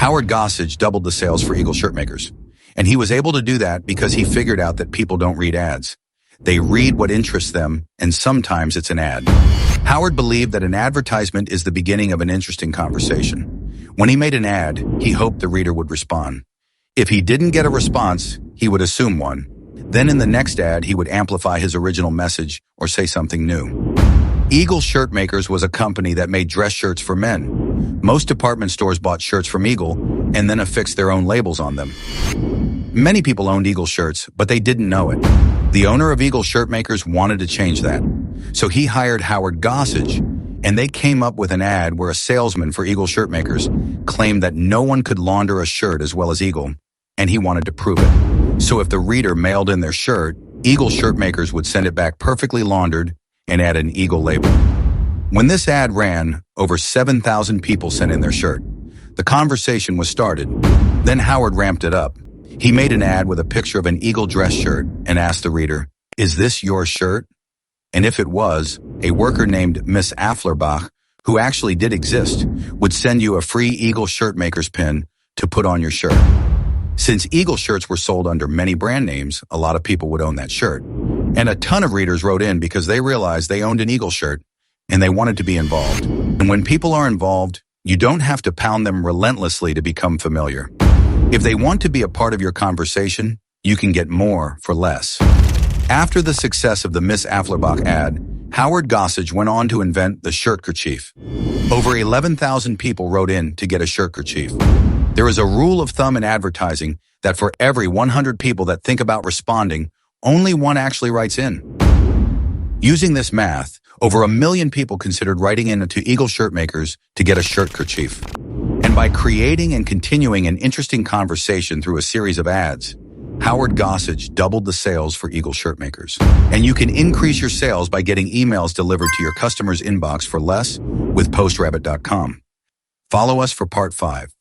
Howard Gossage doubled the sales for Eagle Shirtmakers. And he was able to do that because he figured out that people don't read ads. They read what interests them, and sometimes it's an ad. Howard believed that an advertisement is the beginning of an interesting conversation. When he made an ad, he hoped the reader would respond. If he didn't get a response, he would assume one. Then in the next ad, he would amplify his original message or say something new. Eagle Shirtmakers was a company that made dress shirts for men. Most department stores bought shirts from Eagle and then affixed their own labels on them. Many people owned Eagle shirts, but they didn't know it. The owner of Eagle Shirtmakers wanted to change that. So he hired Howard Gossage, and they came up with an ad where a salesman for Eagle Shirtmakers claimed that no one could launder a shirt as well as Eagle, and he wanted to prove it. So if the reader mailed in their shirt, Eagle Shirtmakers would send it back perfectly laundered and add an Eagle label. When this ad ran, over 7,000 people sent in their shirt. The conversation was started. Then Howard ramped it up. He made an ad with a picture of an Eagle dress shirt and asked the reader, "Is this your shirt?" And if it was, a worker named Miss Afflerbach, who actually did exist, would send you a free Eagle Shirtmakers pin to put on your shirt. Since Eagle shirts were sold under many brand names, a lot of people would own that shirt. And a ton of readers wrote in because they realized they owned an Eagle shirt and they wanted to be involved. And when people are involved, you don't have to pound them relentlessly to become familiar. If they want to be a part of your conversation, you can get more for less. After the success of the Miss Afflerbach ad, Howard Gossage went on to invent the shirtkerchief. Over 11,000 people wrote in to get a shirtkerchief. There is a rule of thumb in advertising that for every 100 people that think about responding, only one actually writes in. Using this math, over 1 million people considered writing in to Eagle Shirtmakers to get a shirtkerchief. And by creating and continuing an interesting conversation through a series of ads, Howard Gossage doubled the sales for Eagle Shirtmakers. And you can increase your sales by getting emails delivered to your customer's inbox for less with postrabbit.com. Follow us for part 5.